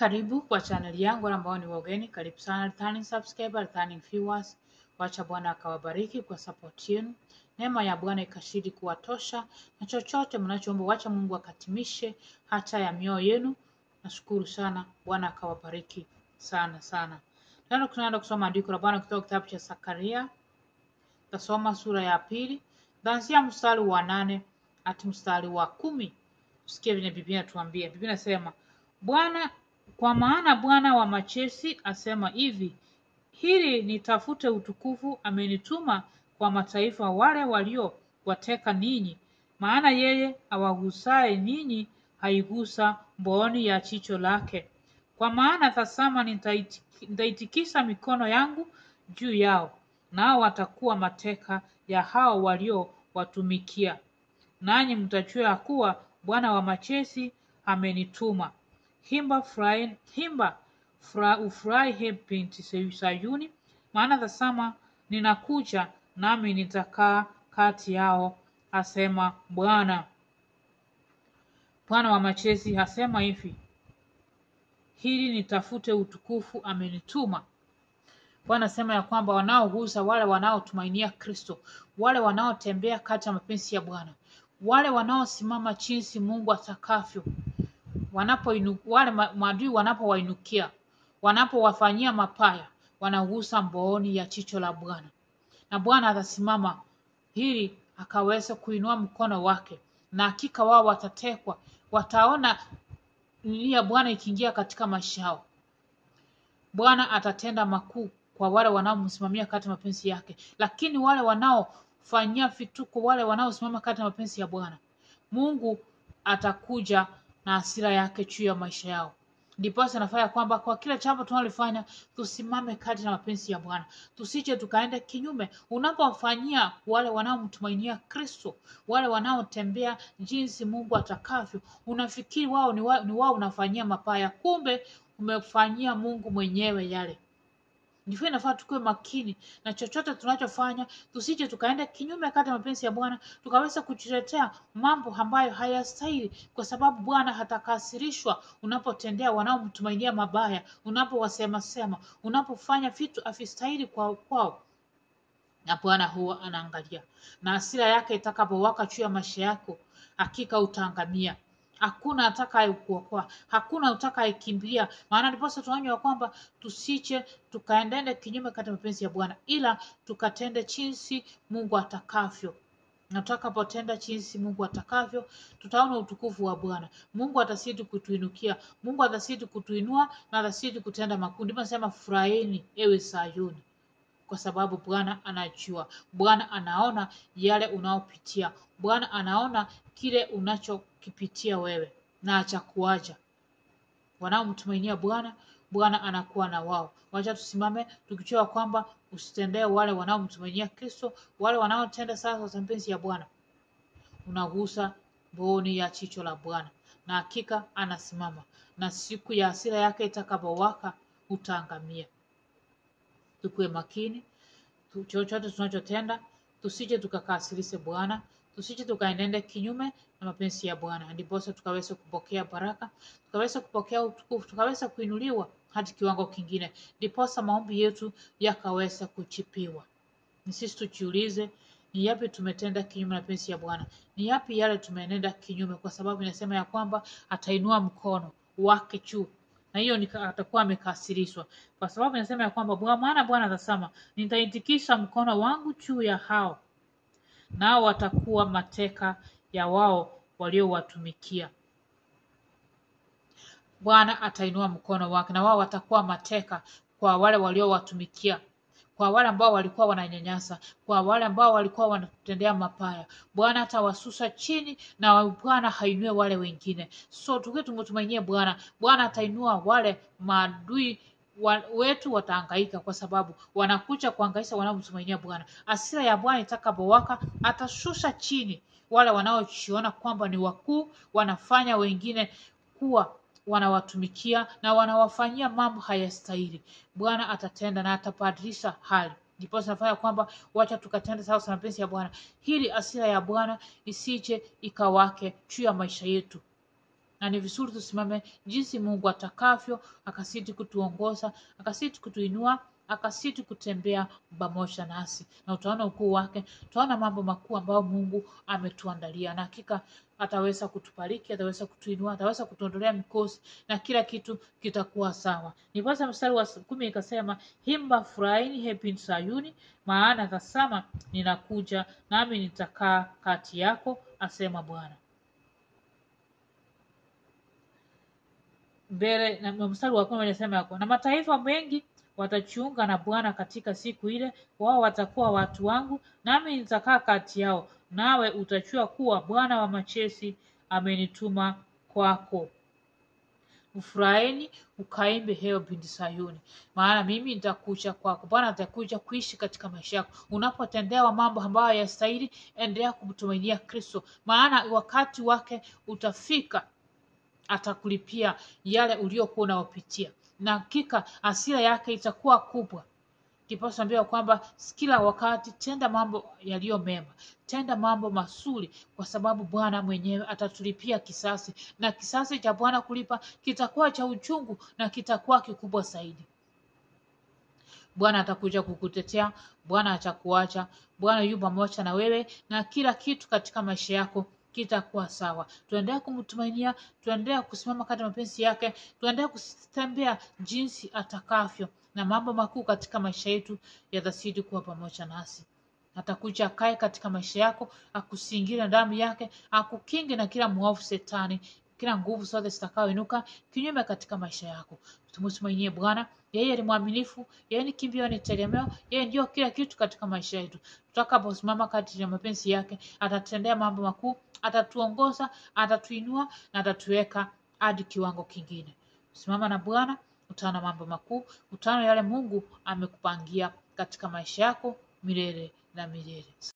Karibu kwa channel yangu ambao ni wageni, karibu sana returning subscriber, returning viewers. Wacha Bwana akawabariki kwa support yenu. Neema ya Bwana ikashidi kuwatosha na chochote mnachoomba wacha Mungu akatimishe hata ya mioyo yenu. Nashukuru sana, Bwana akawabariki sana sana. Leo tunaenda kusoma andiko la Bwana kutoka kitabu cha Zakaria. Tasoma sura ya 2, kuanzia mstari wa 8 hadi mstari wa 10. Tusikie vile Biblia inatuambia. Biblia inasema, kwa maana Bwana wa majeshi asema hivi, hili nitafute utukufu amenituma kwa mataifa wale waliowateka ninyi, maana yeye awagusaye ninyi haigusa mbooni ya jicho lake. Kwa maana tazama, nitaitikisa mikono yangu juu yao, nao watakuwa mateka ya hao waliowatumikia, nanyi mtajua ya kuwa Bwana wa majeshi amenituma. Ufurahi binti Sayuni, maana tazama ninakuja, nami nitakaa kati yao, asema Bwana. Bwana wa majeshi asema hivi, hili nitafute utukufu amenituma. Bwana asema ya kwamba wanaogusa, wale wanaotumainia Kristo, wale wanaotembea kati ya mapenzi ya Bwana, wale wanaosimama jinsi Mungu atakavyo, wale maadui wanapowainukia, wanapowafanyia mapaya, wanagusa mbooni ya jicho la Bwana, na Bwana atasimama ili akaweza kuinua mkono wake, na hakika wao watatekwa. Wataona ya Bwana ikiingia katika maisha yao. Bwana atatenda makuu kwa wale wanaomsimamia kati ya mapenzi yake, lakini wale wanaofanyia vituko, wale wanaosimama kati ya mapenzi ya Bwana, Mungu atakuja na hasira yake juu ya maisha yao. Ndipo nafanya kwamba kwa kila jambo tunalofanya tusimame kati na mapenzi ya Bwana, tusije tukaenda kinyume. Unapowafanyia wale wanaomtumainia Kristo, wale wanaotembea jinsi Mungu atakavyo, unafikiri wao ni wao unafanyia mapaya, kumbe umefanyia Mungu mwenyewe yale. Ndivyo inafaa tukue makini na chochote tunachofanya, tusije tukaenda kinyume kati ya mapenzi ya Bwana, tukaweza kujiletea mambo ambayo hayastahili, kwa sababu Bwana hatakasirishwa unapotendea wanaomtumainia mabaya, unapowasema, unapofanya vitu havistahili kwao. Na Bwana huwa anaangalia, na hasira yake itakapowaka juu ya maisha yako, hakika utaangamia. Hakuna atakayekuokoa, hakuna atakayekimbilia. Maana ndipo tunaonywa kwamba tusije tukaendende kinyume katika mapenzi ya Bwana, ila tukatende jinsi Mungu atakavyo. Na tutakapotenda jinsi Mungu atakavyo, tutaona utukufu wa Bwana. Mungu atazidi kutuinukia, Mungu atazidi kutuinua, na atazidi kutenda makuu. Ndipo nasema furahini ewe Sayuni, kwa sababu Bwana anajua, Bwana anaona yale unaopitia, Bwana anaona kile unachokipitia wewe, na achakuacha. Wanaomtumainia Bwana, Bwana anakuwa na wao. Wacha tusimame tukijua kwamba usitendee wale wanaomtumainia Kristo, wale wanaotenda sawa za mapenzi ya Bwana, unagusa mbooni ya jicho la Bwana, na hakika anasimama, na siku ya hasira yake itakapowaka utaangamia. Tukue makini chochote tunachotenda, tusije tukakasirishe Bwana, tusije tukaendende kinyume na mapenzi ya Bwana. Ndipo tukaweza kupokea baraka, tukaweza kupokea utukufu, tukaweza kuinuliwa hadi kiwango kingine. Ndipo maombi yetu yakaweza kuchipiwa. Ni sisi tujiulize, ni yapi tumetenda kinyume na mapenzi ya Bwana? Ni yapi yale tumenenda kinyume? Kwa sababu inasema ya kwamba atainua mkono wake juu, na hiyo atakuwa amekasirishwa, kwa sababu inasema ya kwamba maana Bwana atasema, nitaitikisha mkono wangu juu ya hao, nao watakuwa mateka ya wao waliowatumikia. Bwana atainua mkono wake, na wao watakuwa mateka kwa wale waliowatumikia, kwa wale ambao walikuwa wananyanyasa, kwa wale ambao walikuwa wanatendea mapaya. Bwana atawasusa chini, na Bwana hainue wale wengine. So tumtumainie Bwana. Bwana atainua wale maadui wetu, watahangaika kwa sababu wanakuja kuhangaisha wanaomtumainia Bwana. Hasira ya Bwana itakapowaka, atashusha chini wale wanaojiona kwamba ni wakuu, wanafanya wengine kuwa wanawatumikia na wanawafanyia mambo hayastahili. Bwana atatenda na atabadilisha hali. Ndipo tunafanya kwamba wacha tukatende sawa na mapenzi ya Bwana, ili hasira ya Bwana isije ikawake juu ya maisha yetu. na ni vizuri tusimame jinsi Mungu atakavyo, akasiti kutuongoza, akasiti kutuinua, akasiti kutembea pamoja nasi, na utaona ukuu wake, utaona mambo makuu ambayo Mungu ametuandalia, na hakika ataweza kutubariki, ataweza kutuinua, ataweza kutuondolea mikosi, na kila kitu kitakuwa sawa. Ndiposa mstari wa 10 ikasema, himba furahini, he binti Sayuni, maana tazama ninakuja, nami nitakaa kati yako, asema Bwana. Mbele na mstari wa 10 inasema yako, na mataifa mengi watajiunga na Bwana katika siku ile, wao watakuwa watu wangu, nami nitakaa kati yao, nawe utajua kuwa Bwana wa majeshi amenituma kwako. Ufurahini, ukaimbe, heo binti Sayuni, maana mimi nitakuja kwako. Bwana atakuja kuishi katika maisha yako. Unapotendewa mambo ambayo hayastahili, endelea kumtumainia Kristo, maana wakati wake utafika, atakulipia yale uliokuwa unayopitia, na hakika hasira yake itakuwa kubwa. Ndiposa ambiwa kwamba kila wakati tenda mambo yaliyo mema, tenda mambo mazuri, kwa sababu Bwana mwenyewe atatulipia kisasi, na kisasi cha Bwana kulipa kitakuwa cha uchungu na kitakuwa kikubwa zaidi. Bwana atakuja kukutetea, Bwana atakuacha, Bwana yu pamoja na wewe, na kila kitu katika maisha yako kitakuwa sawa. Tuendelea kumtumainia, tuendelea kusimama katika mapenzi yake, tuendelea kutembea jinsi atakavyo, na mambo makuu katika maisha yetu yatazidi kuwa pamoja nasi. Atakuja akae katika maisha yako, akusingira damu yake, akukinge na kila mwovu Shetani, kila nguvu zote zitakaoinuka kinyume katika maisha yako. Tumtumainie Bwana, yeye ni mwaminifu, yeye ni kimbio, ni tegemeo, yeye ndio kila kitu katika maisha yetu. Tutakaposimama katika mapenzi yake, atatendea mambo makuu, atatuongoza, atatuinua, na atatuweka hadi kiwango kingine. Simama na Bwana, utaona mambo makuu, utaona yale Mungu amekupangia katika maisha yako milele na milele.